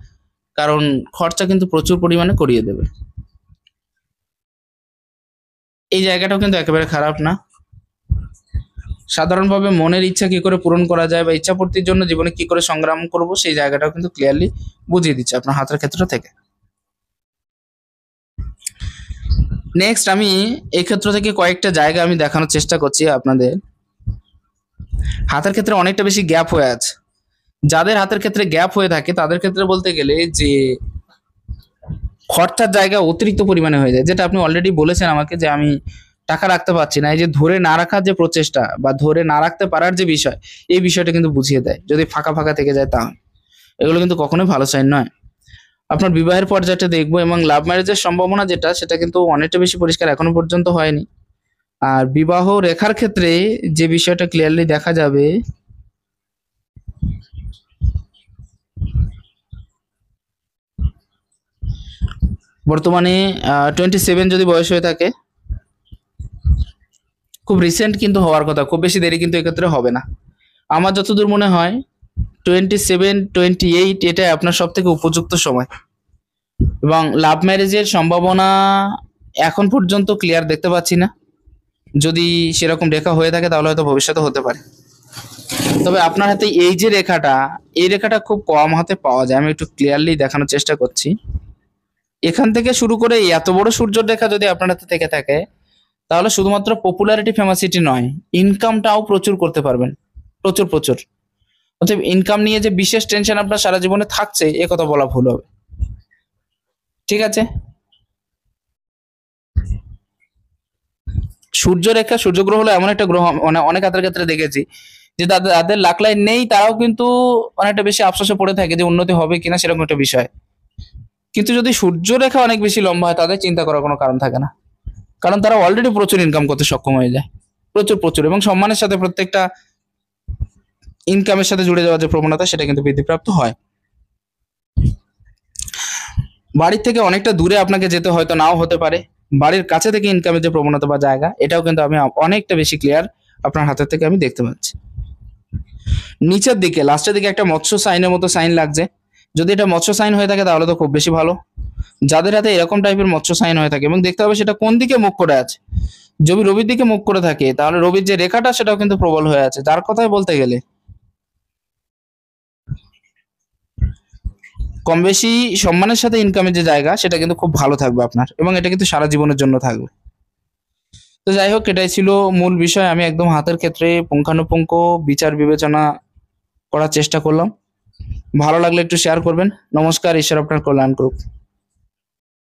কারণ খরচা কিন্তু প্রচুর পরিমাণে করিয়ে দেবে। এই জায়গাটাও কিন্তু একেবারে খারাপ না। সাধারণভাবে মনের ইচ্ছা কি করে পূরণ করা যায়, বা ইচ্ছা পূর্তির জন্য জীবনে কি করে সংগ্রাম করব, সেই জায়গাটাও কিন্তু ক্লিয়ারলি বুঝিয়ে দিচ্ছে আপনার হাতের ক্ষেত্র থেকে। নেক্সট আমি এই ক্ষেত্র থেকে কয়েকটা জায়গা আমি দেখানোর চেষ্টা করছি আপনাদের। হাতের ক্ষেত্রে অনেকটা বেশি গ্যাপ হয়ে আছে। যাদের হাতের ক্ষেত্রে গ্যাপ হয়ে থাকে তাদের ক্ষেত্রে বলতে গেলে যে খরচার জায়গা অতিরিক্ত পরিমাণে হয়ে যায়, যেটা আপনি অলরেডি বলেছেন আমাকে যে আমি টাকা রাখতে পারছি না। এই যে ধরে না রাখার যে প্রচেষ্টা, বা ধরে না রাখতে পারার যে বিষয়, এই বিষয়টা কিন্তু বুঝিয়ে দেয়। যদি ফাঁকা ফাঁকা থেকে যায়, তাহলে এগুলো কিন্তু কখনোই ভালো সাইন নয়। আপনার বিবাহের পর্যায়টা দেখবো, এবং লাভ ম্যারেজের সম্ভাবনা যেটা, সেটা কিন্তু অনেকটা বেশি পরিষ্কার এখনো পর্যন্ত হয়নি। আর বিবাহ রেখার ক্ষেত্রে যে বিষয়টা ক্লিয়ারলি দেখা যাবে, বর্তমানে 27 যদি বয়স হয়ে থাকে, খুব রিসেন্ট কিন্তু হওয়ার কথা, খুব বেশি দেরি কিন্তু এক্ষেত্রে হবে না। আমার যতদূর মনে হয় 27, 28 এটাই আপনার সব থেকে উপযুক্ত সময়, এবং লাভ ম্যারেজের সম্ভাবনা এখন পর্যন্ত ক্লিয়ার দেখতে পাচ্ছি না। যদি সেরকম রেখা হয়ে থাকে তাহলে হয়তো ভবিষ্যতে হতে পারে। তবে আপনার হাতে এই যে রেখাটা, এই রেখাটা খুব কম হাতে পাওয়া যায়। আমি একটু ক্লিয়ারলি দেখানোর চেষ্টা করছি। এখান থেকে শুরু করে এত বড় সূর্যের রেখা যদি আপনার হাতে থেকে থাকে, তাহলে শুধুমাত্র পপুলারিটি ফেমাসিটি নয়, ইনকামটাও প্রচুর করতে পারবেন, প্রচুর প্রচুর। অতএব ইনকাম নিয়ে যে বিশেষ টেনশন আপনার সারা জীবনে থাকছে, এ কথা বলা ভুল হবে। ঠিক আছে, সূর্য রেখা, সূর্যগ্রহ হলো এমন একটা গ্রহ, মানে অনেক হাতের ক্ষেত্রে দেখেছি যে তাদের লাক লাইন নেই, তারাও কিন্তু অনেকটা বেশি আফসোসে পড়ে থাকে যে উন্নতি হবে কিনা, সেরকম একটা বিষয়। কিন্তু যদি সূর্য রেখা অনেক বেশি লম্বা হয়, তাদের চিন্তা করার কোনো কারণ থাকে না, কারণ তারা অলরেডি প্রচুর ইনকাম করতে সক্ষম হয়ে যায়, প্রচুর প্রচুর, এবং সম্মানের সাথে প্রত্যেকটা ইনকামের সাথে জুড়ে যাওয়ার যে প্রবণতা, সেটা কিন্তু বৃদ্ধিপ্রাপ্ত হয়। বাড়ির থেকে অনেকটা দূরে আপনাকে যেতে হয়তো নাও হতে পারে, বাড়ির কাছে থেকে ইনকামের যে প্রবণতা বা জায়গা, এটাও কিন্তু আমি অনেকটা বেশি ক্লিয়ার আপনার হাতের থেকে আমি দেখতে পাচ্ছি। নিচের দিকে লাস্টের দিকে একটা মৎস্য সাইনের মতো সাইন লাগছে। যদি এটা মৎস্য সাইন হয়ে থাকে তাহলে তো খুব বেশি ভালো। যাদের হাতে এরকম টাইপের মৎস্য সাইন হয়ে থাকে, এবং দেখতে হবে সেটা কোন দিকে মুখ করে আছে। যদি রবির দিকে মুখ করে থাকে তাহলে রবির যে রেখাটা সেটাও কিন্তু প্রবল হয়ে আছে, যার কথাই বলতে গেলে কম বেশি সম্মানের সাথে ইনকামের যে জায়গা সেটা কিন্তু খুব ভালো থাকবে আপনার, এবং এটা কিন্তু সারা জীবনের জন্য থাকবে। তো যাই হোক, এটাই ছিল মূল বিষয়। আমি একদম হাতের ক্ষেত্রে পুঙ্খানুপুঙ্খ বিচার বিবেচনা করার চেষ্টা করলাম। ভালো লাগলে একটু শেয়ার করবেন। নমস্কার, ঈশ্বর আপনার কল্যাণ করুক।